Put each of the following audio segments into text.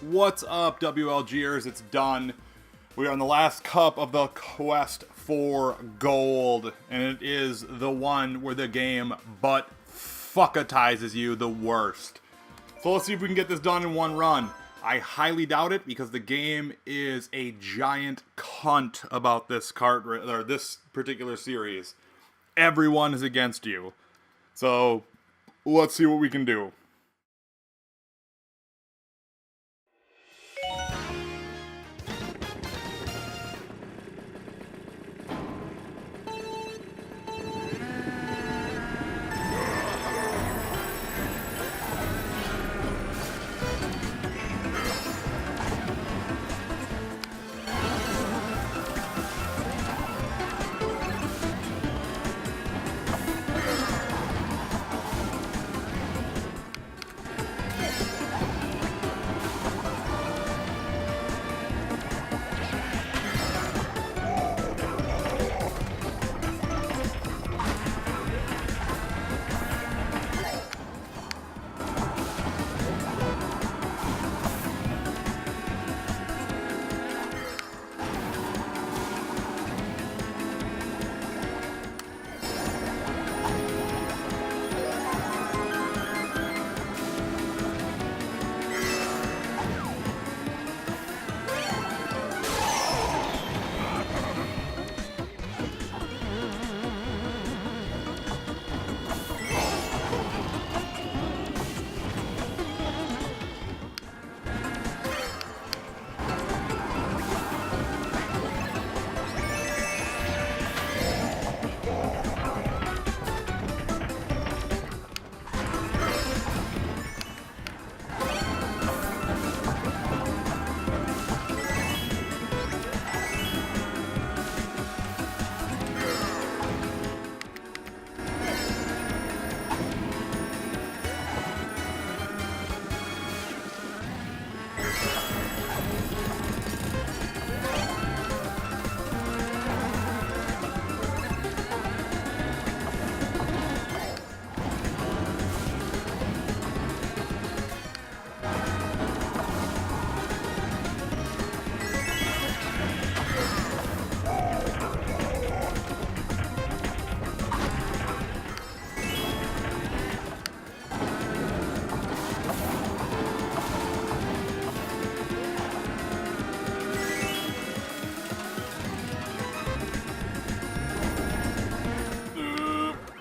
What's up, WLGers? It's Dunn. We are on the last cup of the quest for gold, and it is the one where the game butt fuckatizes you the worst. So let's see if we can get this done in one run. I highly doubt it because the game is a giant cunt about this cart or this particular series. Everyone is against you. So let's see what we can do.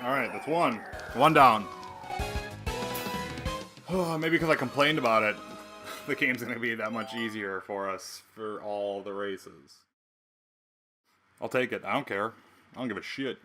Alright, that's one. One down. Maybe because I complained about it, the game's going to be that much easier for us for all the races. I'll take it. I don't care. I don't give a shit.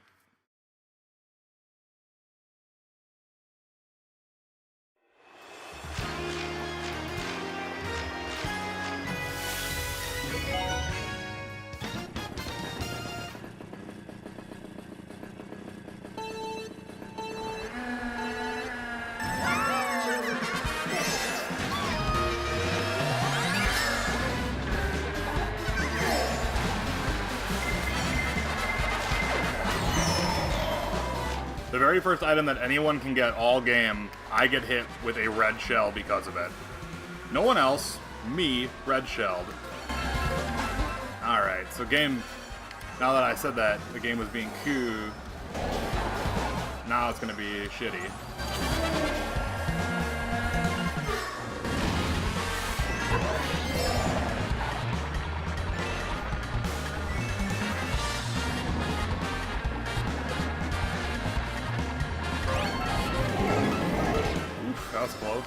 The very first item that anyone can get all game, I get hit with a red shell because of it. No one else, me, red shelled. Alright, so game, now that I said that, the game was being cool, now it's gonna be shitty. That was close.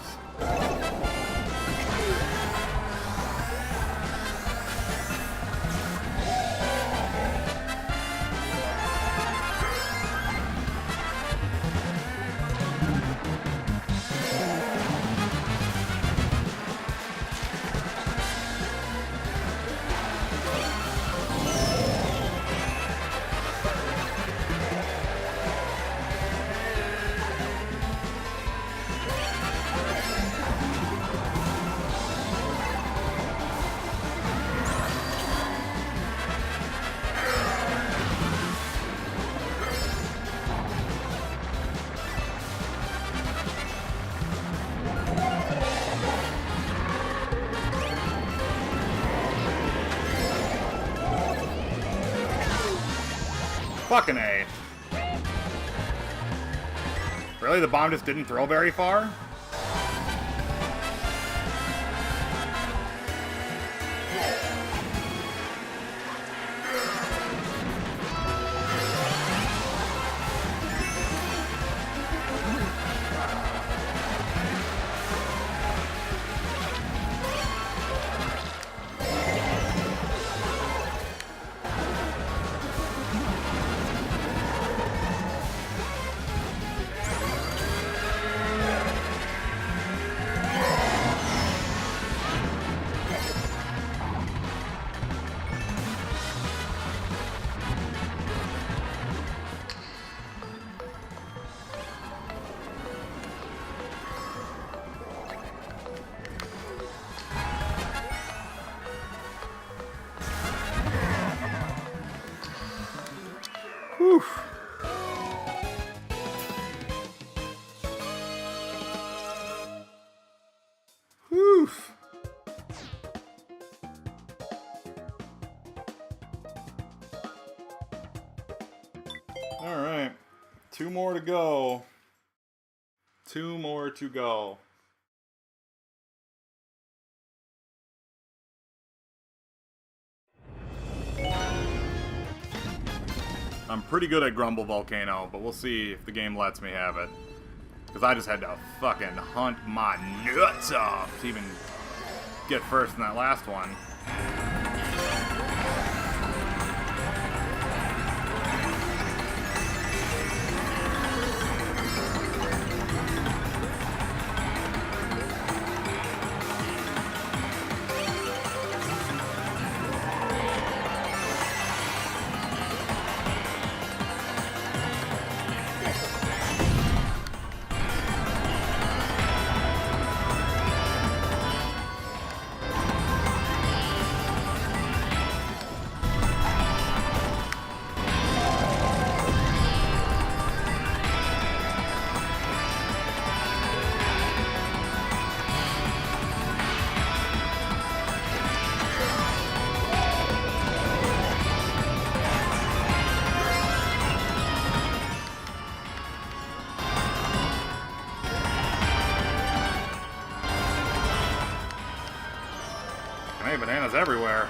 Fucking A. Really? The bomb just didn't throw very far? Whew. Whew. All right. 2 more to go. 2 more to go. I'm pretty good at Grumble Volcano, but we'll see if the game lets me have it. Because I just had to fucking hunt my nuts off to even get first in that last one. Hey, bananas everywhere.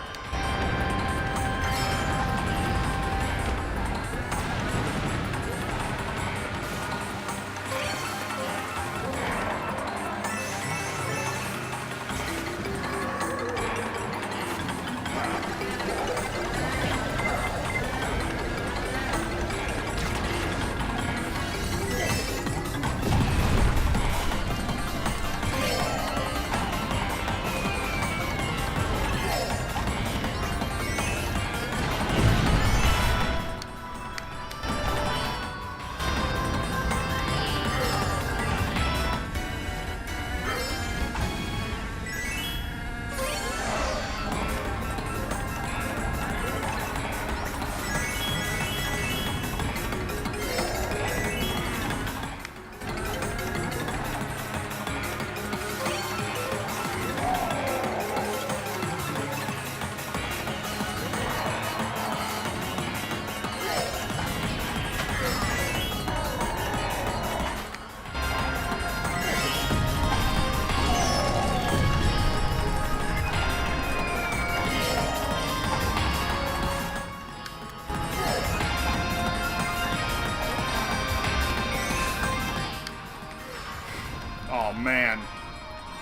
Oh man,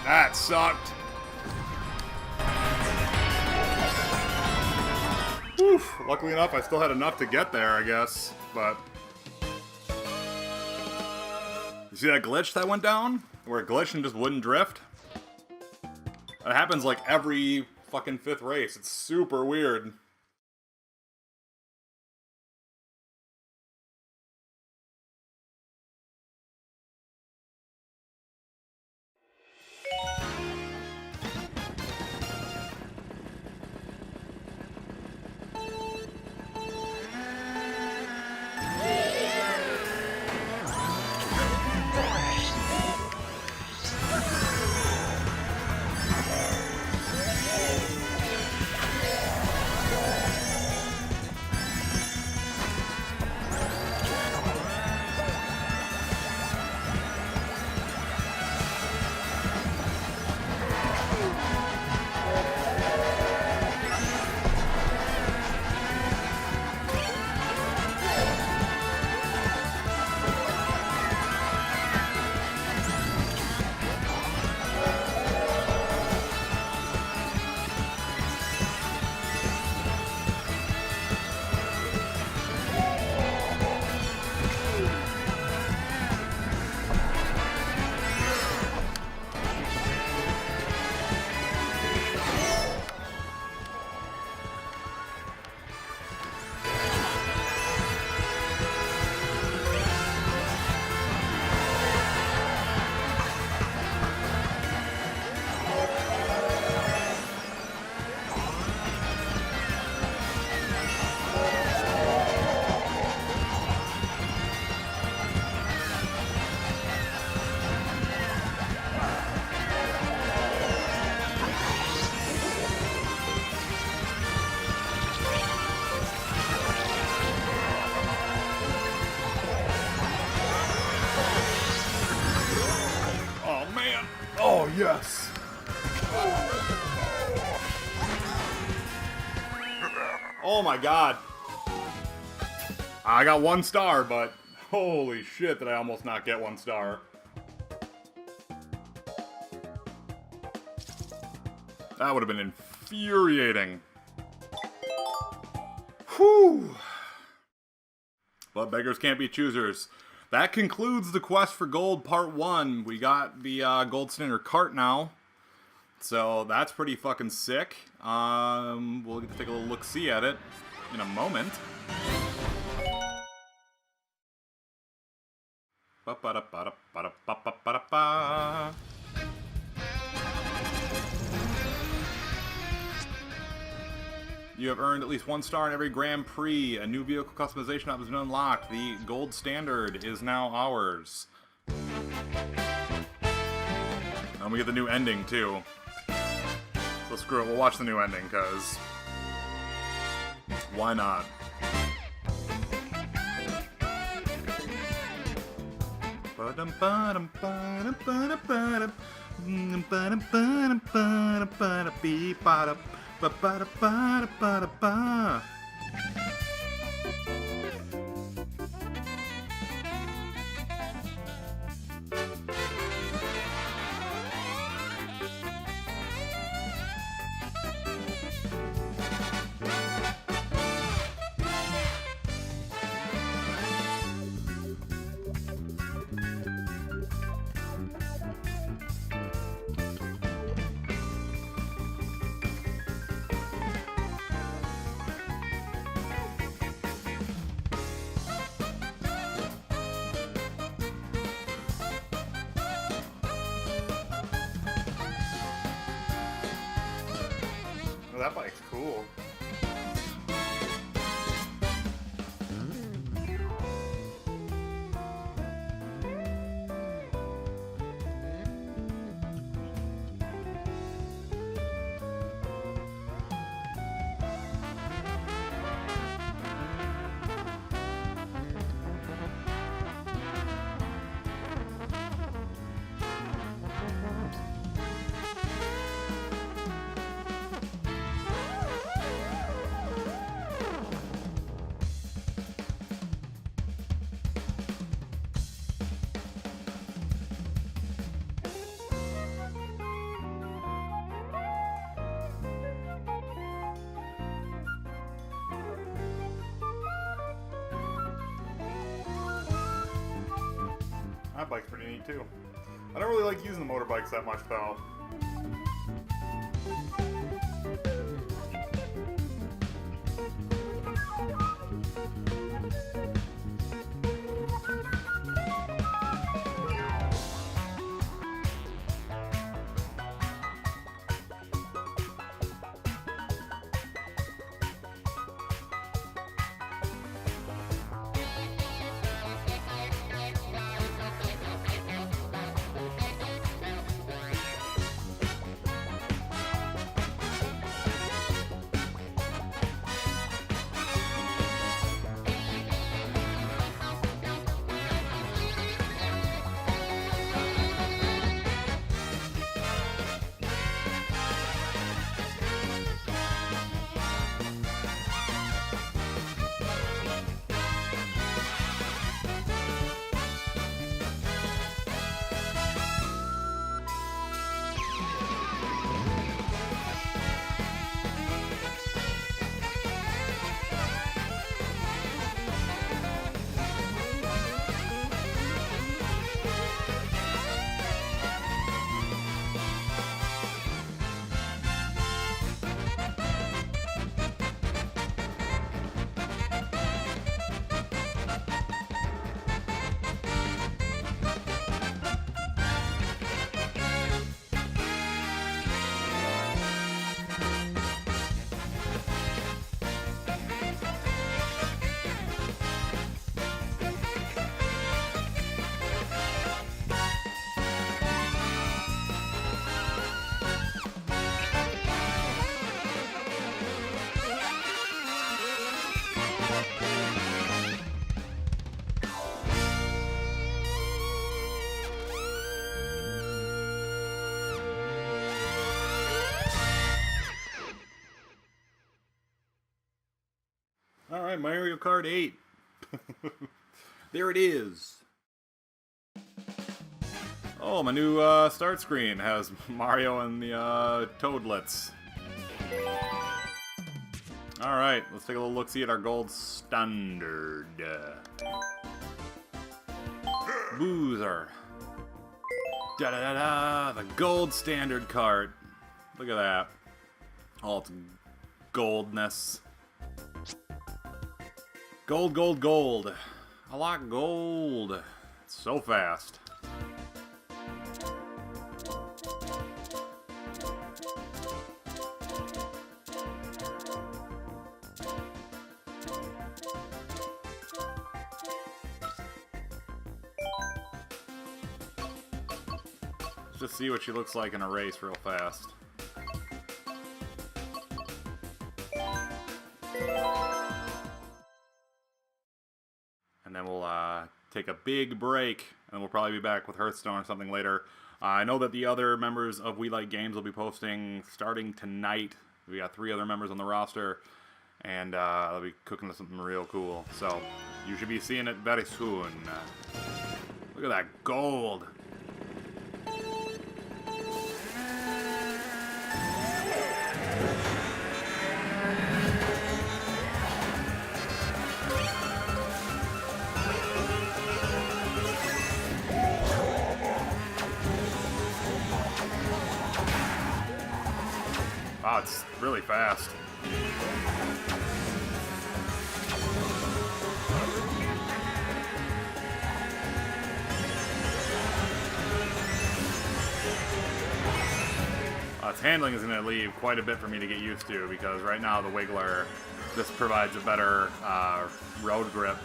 that sucked. Whew. Luckily enough, I still had enough to get there, I guess, but... You see that glitch that went down? Where it glitched and just wouldn't drift? That happens like every fucking 5th race. It's super weird. Yes. Oh my god. I got 1 star, but holy shit did I almost not get 1 star. That would have been infuriating. Whew. But beggars can't be choosers. That concludes the quest for gold part 1. We got the gold standard cart now. So that's pretty fucking sick. We'll get to take a little look-see at it in a moment. Ba-ba-da-ba-da-ba-da-ba-ba-ba-da-ba. You have earned at least 1 star in every Grand Prix. A new vehicle customization option has been unlocked. The gold standard is now ours. And we get the new ending, too. So screw it, we'll watch the new ending, because... why not? Ba-ba-da-ba-da-ba-da-ba-da-ba. That bike's cool. That bike's pretty neat too. I don't really like using the motorbikes that much though. Alright, Mario Kart 8. There it is. Oh, my new start screen has Mario and the Toadlets. Alright, let's take a little look-see at our gold standard. Boozer. Da-da-da-da, the gold standard cart. Look at that. All its goldness. Gold, gold, gold. I like gold. It's so fast. Let's just see what she looks like in a race real fast. And then we'll take a big break, and we'll probably be back with Hearthstone or something later. I know that the other members of We Like Games will be posting starting tonight. We got 3 other members on the roster, and they'll be cooking us something real cool. So you should be seeing it very soon. Look at that gold. Wow, it's really fast. Its handling is going to leave quite a bit for me to get used to, because right now the Wiggler just provides a better road grip.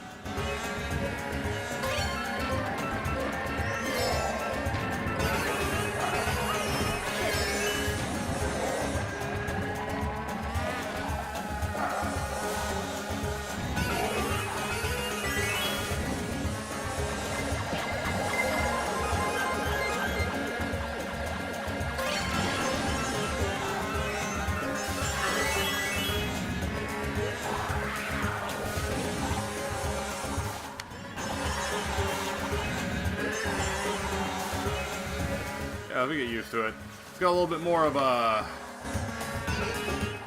Yeah, we get used to it. It's got a little bit more of a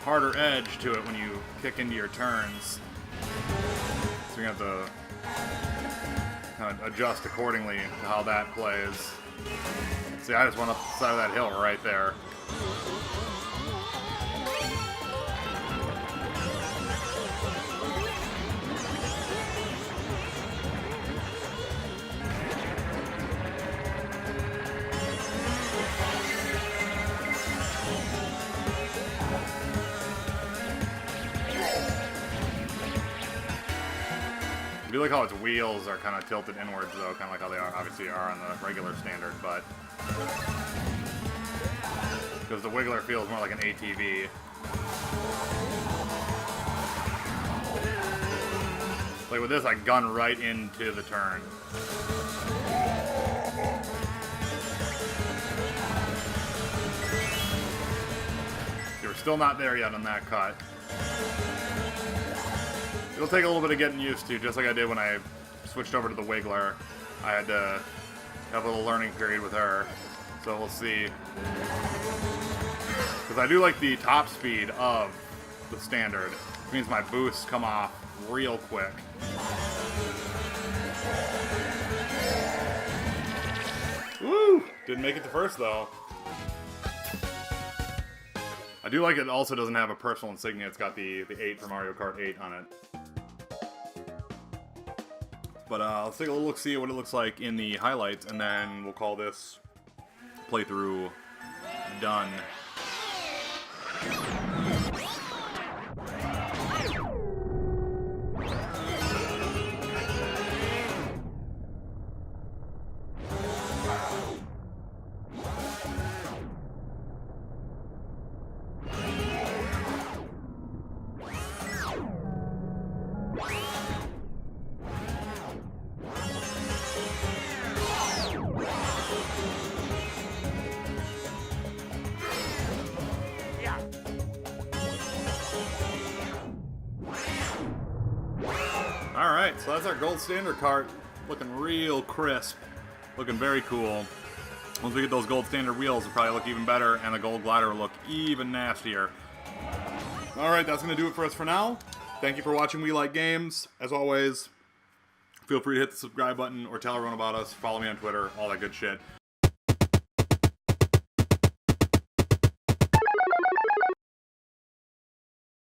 harder edge to it when you kick into your turns. So you have to kind of adjust accordingly to how that plays. See, I just went up the side of that hill right there. I do like how its wheels are kind of tilted inwards, though, kind of like how they obviously are on the regular standard, but because the Wiggler feels more like an ATV. Like with this, I gun right into the turn. You're still not there yet on that cut. It'll take a little bit of getting used to, just like I did when I switched over to the Wiggler. I had to have a little learning period with her, so we'll see. Because I do like the top speed of the standard. It means my boosts come off real quick. Woo! Didn't make it to first, though. I do like it also doesn't have a personal insignia. It's got the 8 for Mario Kart 8 on it. But let's take a little look-see at what it looks like in the highlights, and then we'll call this playthrough done. Alright, so that's our gold standard cart. Looking real crisp. Looking very cool. Once we get those gold standard wheels, it'll probably look even better, and the gold glider will look even nastier. Alright, that's going to do it for us for now. Thank you for watching We Like Games. As always, feel free to hit the subscribe button or tell everyone about us. Follow me on Twitter, all that good shit.